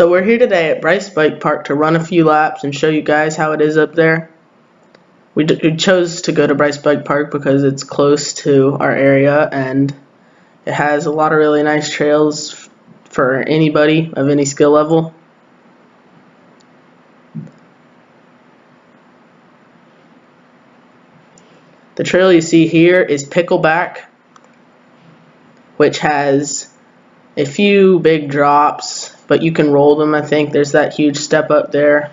So we're here today at Bryce Bike Park to run a few laps and show you guys how it is up there. We chose to go to Bryce Bike Park because it's close to our area and it has a lot of really nice trails for anybody of any skill level. The trail you see here is Pickleback, which has a few big drops, but you can roll them. I think there's that huge step up there.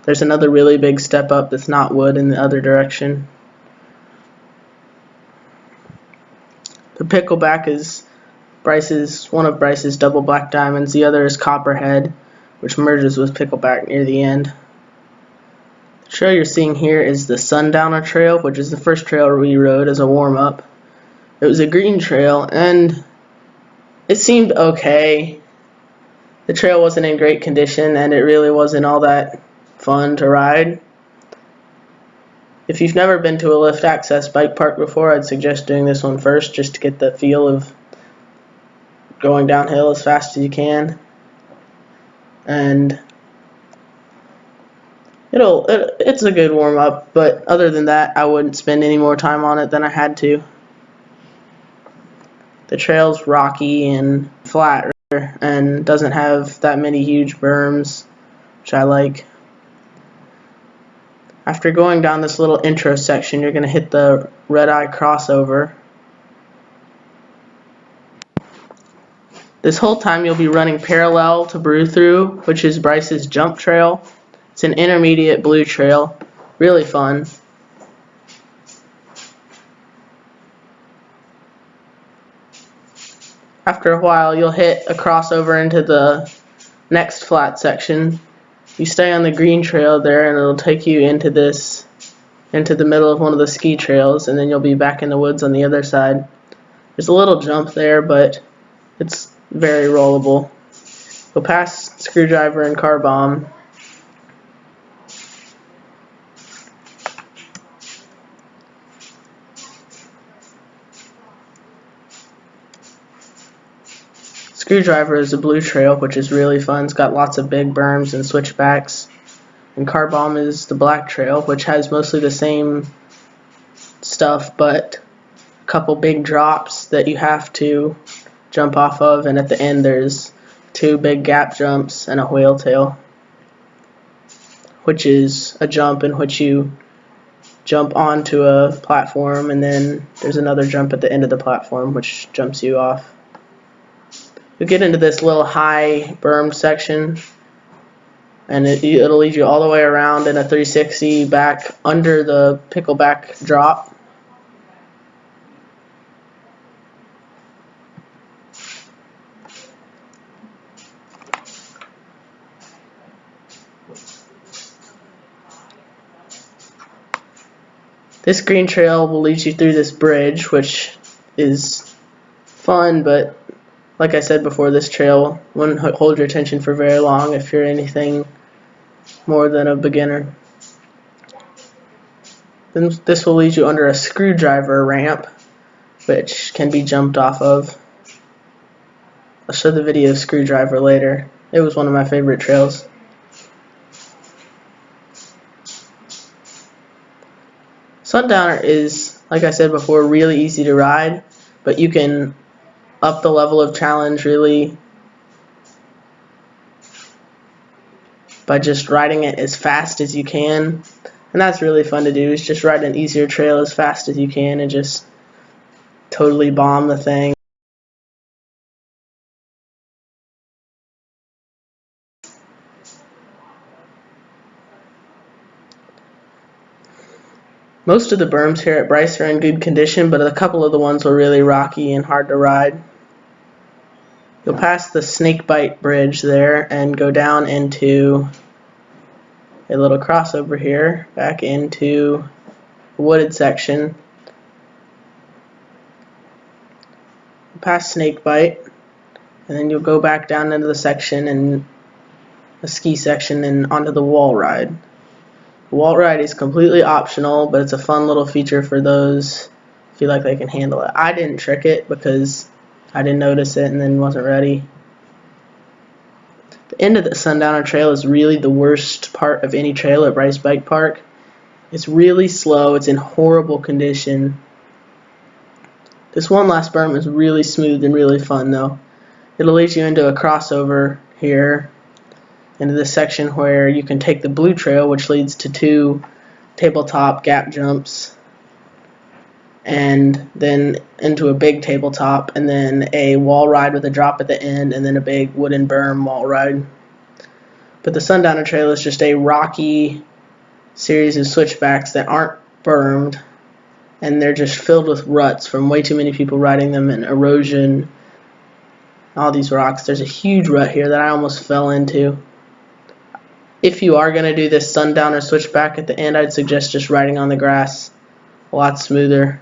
There's another really big step up that's not wood in the other direction. The Pickleback is one of Bryce's double black diamonds. The other is Copperhead, which merges with Pickleback near the end. The trail you're seeing here is the Sundowner trail, which is the first trail we rode as a warm-up. It was a green trail and it seemed okay. The trail wasn't in great condition and it really wasn't all that fun to ride. If you've never been to a lift access bike park before, I'd suggest doing this one first just to get the feel of going downhill as fast as you can. And it's a good warm up, but other than that, I wouldn't spend any more time on it than I had to. The trail's rocky and flat and doesn't have that many huge berms, which I like. After going down this little intro section, you're going to hit the red-eye crossover. This whole time you'll be running parallel to Brew Through, which is Bryce's jump trail. It's an intermediate blue trail, really fun. After a while you'll hit a crossover into the next flat section. You stay on the green trail there and it'll take you into the middle of one of the ski trails, and then you'll be back in the woods on the other side. There's a little jump there, but it's very rollable. You'll pass Screwdriver and Car Bomb. Screwdriver is a blue trail, which is really fun. It's got lots of big berms and switchbacks. And Car Bomb is the black trail, which has mostly the same stuff, but a couple big drops that you have to jump off of, and at the end there's two big gap jumps and a whale tail, which is a jump in which you jump onto a platform, and then there's another jump at the end of the platform which jumps you off. You get into this little high bermed section, and it'll lead you all the way around in a 360 back under the Pickleback drop. This green trail will lead you through this bridge, which is fun, but like I said before, this trail wouldn't hold your attention for very long if you're anything more than a beginner. Then this will lead you under a Screwdriver ramp, which can be jumped off of. I'll show the video of Screwdriver later. It was one of my favorite trails. Sundowner is, like I said before, really easy to ride, but you can up the level of challenge really by just riding it as fast as you can, and that's really fun to do, is just ride an easier trail as fast as you can and just totally bomb the thing. Most of the berms here at Bryce are in good condition, but a couple of the ones were really rocky and hard to ride. You'll pass the Snakebite bridge there and go down into a little crossover here, back into the wooded section. You'll pass Snakebite, and then you'll go back down into the section and the ski section and onto the wall ride. The wall ride is completely optional, but it's a fun little feature for those who feel like they can handle it. I didn't trick it because I didn't notice it and then wasn't ready. The end of the Sundowner Trail is really the worst part of any trail at Bryce Bike Park. It's really slow. It's in horrible condition. This one last berm is really smooth and really fun though. It'll lead you into a crossover here, into this section where you can take the blue trail, which leads to 2 tabletop gap jumps, and then into a big tabletop, and then a wall ride with a drop at the end, and then a big wooden berm wall ride. But the Sundowner Trail is just a rocky series of switchbacks that aren't bermed, and they're just filled with ruts from way too many people riding them, and erosion, all these rocks. There's a huge rut here that I almost fell into. If you are going to do this Sundowner switchback at the end, I'd suggest just riding on the grass. A lot smoother.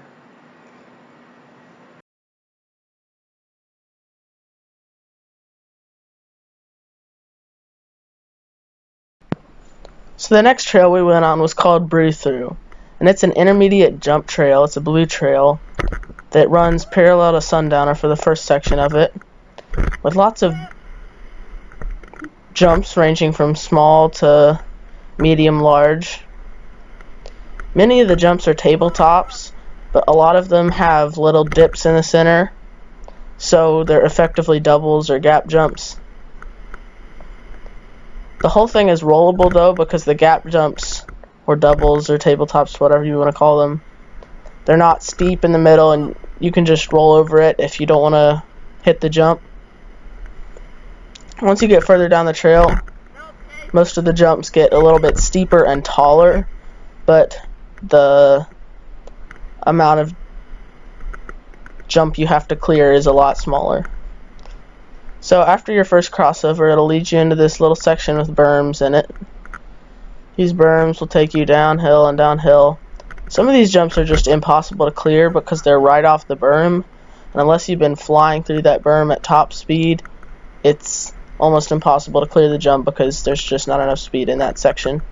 So the next trail we went on was called Brew Through, and it's an intermediate jump trail. It's a blue trail that runs parallel to Sundowner for the first section of it, with lots of jumps ranging from small to medium large. Many of the jumps are tabletops, but a lot of them have little dips in the center, so they're effectively doubles or gap jumps. The whole thing is rollable though, because the gap jumps, or doubles, or tabletops, whatever you want to call them, they're not steep in the middle, and you can just roll over it if you don't want to hit the jump. Once you get further down the trail, most of the jumps get a little bit steeper and taller, but the amount of jump you have to clear is a lot smaller. So after your first crossover, it'll lead you into this little section with berms in it. These berms will take you downhill and downhill. Some of these jumps are just impossible to clear because they're right off the berm, and unless you've been flying through that berm at top speed, it's almost impossible to clear the jump because there's just not enough speed in that section.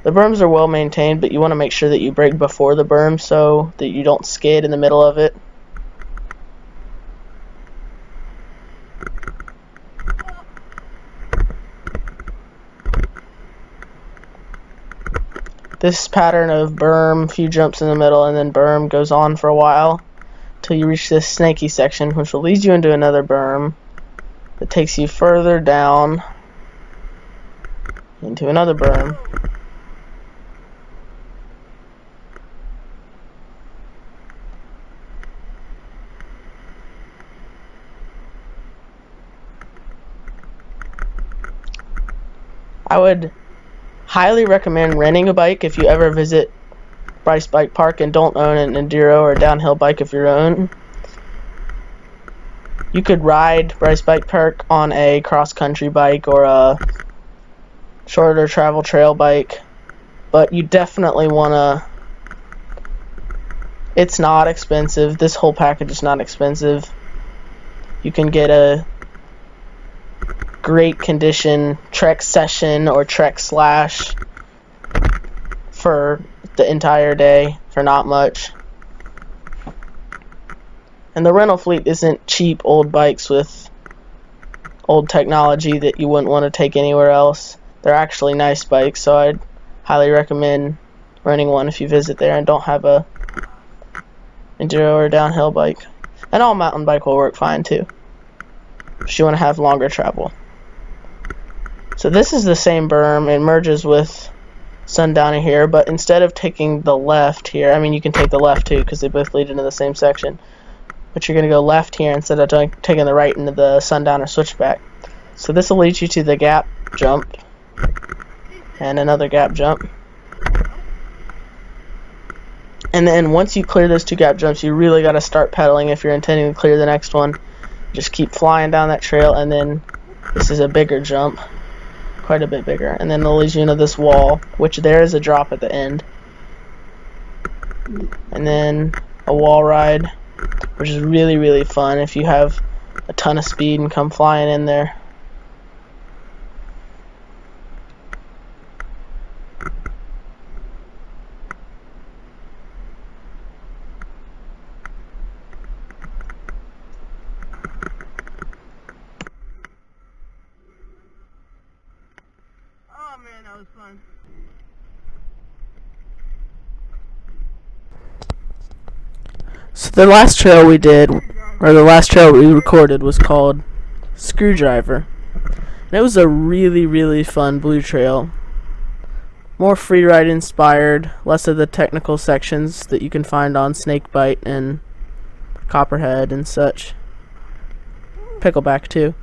The berms are well maintained, but you want to make sure that you brake before the berm so that you don't skid in the middle of it. This pattern of berm, few jumps in the middle, and then berm goes on for a while till you reach this snaky section, which will lead you into another berm that takes you further down into another berm. I would highly recommend renting a bike if you ever visit Bryce Bike Park and don't own an enduro or downhill bike of your own. You could ride Bryce Bike Park on a cross-country bike or a shorter travel trail bike, but you definitely want to... It's not expensive. This whole package is not expensive. You can get a great condition Trek Session or Trek Slash for the entire day for not much. And the rental fleet isn't cheap old bikes with old technology that you wouldn't want to take anywhere else. They're actually nice bikes, so I'd highly recommend renting one if you visit there and don't have a enduro or downhill bike. An all mountain bike will work fine too if you want to have longer travel. So this is the same berm. It merges with Sundowner here, but instead of taking the left here, I mean you can take the left too because they both lead into the same section, but you're going to go left here instead of taking the right into the Sundowner switchback. So this will lead you to the gap jump and another gap jump. And then once you clear those 2 gap jumps, you really got to start pedaling if you're intending to clear the next one. Just keep flying down that trail, and then this is a bigger jump. Quite a bit bigger, and then they'll lead you into this wall, which there is a drop at the end, and then a wall ride, which is really, really fun if you have a ton of speed and come flying in there. that was fun. So the last trail we did, or the last trail we recorded, was called Screwdriver. And it was a really, really fun blue trail. More freeride inspired, less of the technical sections that you can find on Snakebite and Copperhead and such. Pickleback too.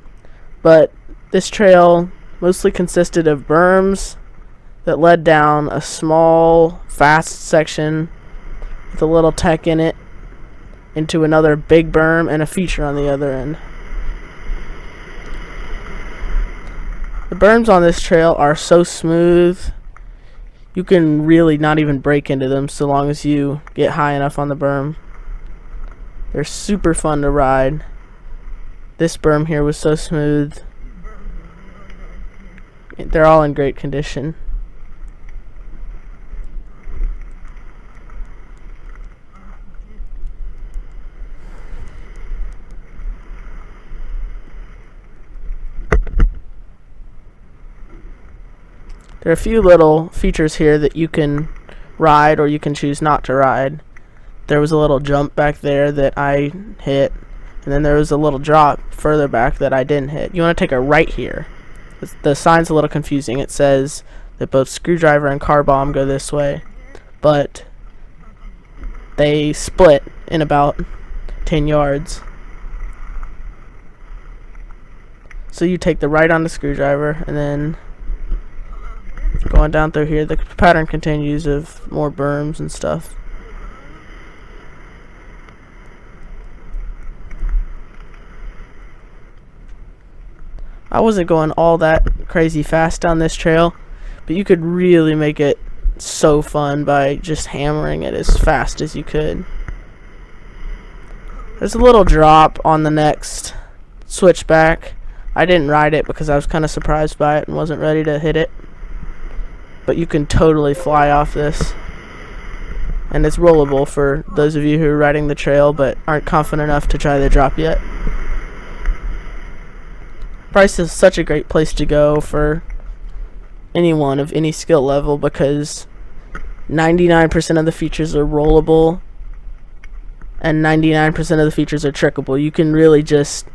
But this trail mostly consisted of berms that led down a small, fast section with a little tech in it into another big berm and a feature on the other end. The berms on this trail are so smooth, you can really not even break into them so long as you get high enough on the berm. They're super fun to ride. This berm here was so smooth. They're all in great condition. There are a few little features here that you can ride or you can choose not to ride. There was a little jump back there that I hit, and then there was a little drop further back that I didn't hit. You want to take a right here. The sign's a little confusing. It says that both Screwdriver and Car Bomb go this way, but they split in about 10 yards. So you take the right on the Screwdriver, and then going down through here, the pattern continues of more berms and stuff. I wasn't going all that crazy fast down this trail, but you could really make it so fun by just hammering it as fast as you could. There's a little drop on the next switchback. I didn't ride it because I was kind of surprised by it and wasn't ready to hit it. But you can totally fly off this. And it's rollable for those of you who are riding the trail but aren't confident enough to try the drop yet. Bryce is such a great place to go for anyone of any skill level because 99% of the features are rollable and 99% of the features are trickable. You can really just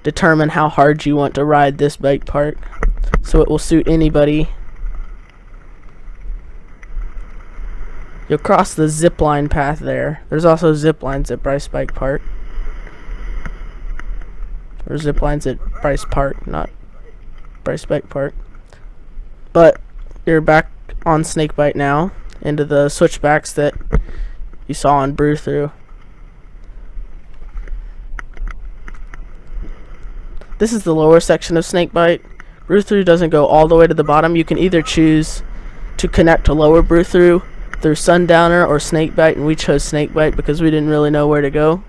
determine how hard you want to ride this bike park, so it will suit anybody. You'll cross the zipline path there. There's also zip lines at Bryce Bike Park. Or zip lines at Bryce Park, not Bryce Bike Park. But you're back on Snakebite now, into the switchbacks that you saw on Brew Through. This is the lower section of Snakebite. Brew Through doesn't go all the way to the bottom. You can either choose to connect to lower Brew Through through Sundowner or Snakebite, and we chose Snakebite because we didn't really know where to go.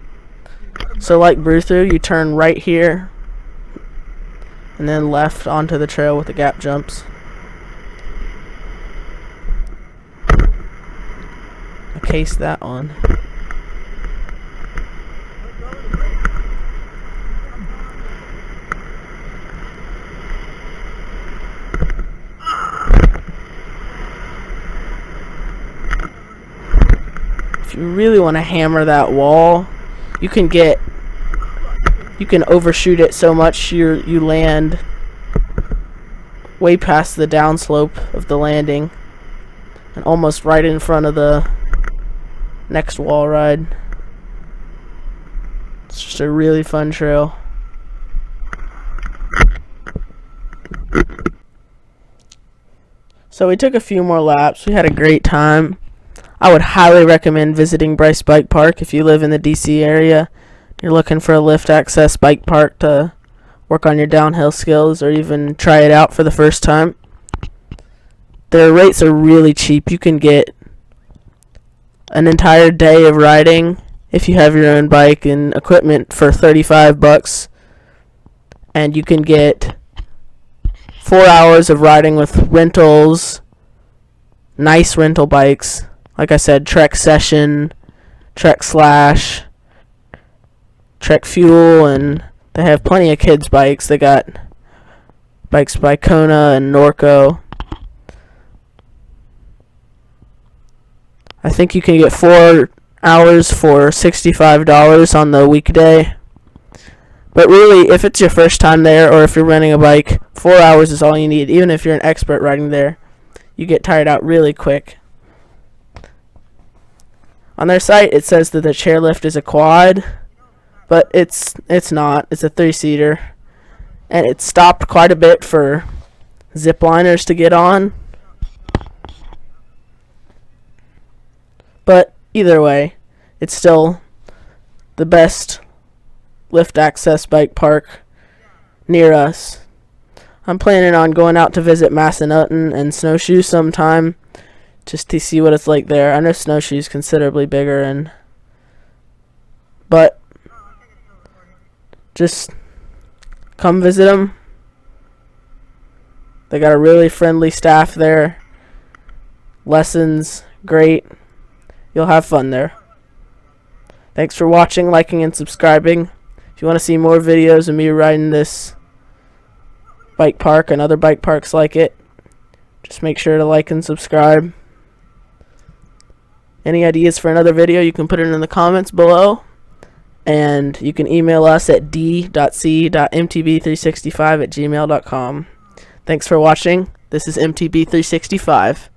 So like Brew Through, you turn right here and then left onto the trail with the gap jumps. I cased that on. If you really want to hammer that wall, you can overshoot it so much you land way past the downslope of the landing and almost right in front of the next wall ride. It's just a really fun trail. So we took a few more laps. We had a great time. I would highly recommend visiting Bryce Bike Park if you live in the DC area. You're looking for a lift access bike park to work on your downhill skills or even try it out for the first time. Their rates are really cheap. You can get an entire day of riding if you have your own bike and equipment for $35, and you can get 4 hours of riding with rentals, nice rental bikes. Like I said, Trek Session, Trek Slash, Trek Fuel, and they have plenty of kids' bikes. They got bikes by Kona and Norco. I think you can get 4 hours for $65 on the weekday. But really, if it's your first time there or if you're renting a bike, 4 hours is all you need. Even if you're an expert riding there, you get tired out really quick. On their site, it says that the chairlift is a quad, but it's not. It's a 3-seater, and it's stopped quite a bit for zipliners to get on. But either way, it's still the best lift access bike park near us. I'm planning on going out to visit Massanutten and Snowshoe sometime just to see what it's like there. I know Snowshoe's considerably bigger, but just come visit them. They got a really friendly staff there. Lessons, great. You'll have fun there. Thanks for watching, liking, and subscribing. If you want to see more videos of me riding this bike park and other bike parks like it, just make sure to like and subscribe. Any ideas for another video, you can put it in the comments below. And you can email us at d.c.mtb365@gmail.com. Thanks for watching. This is MTB365.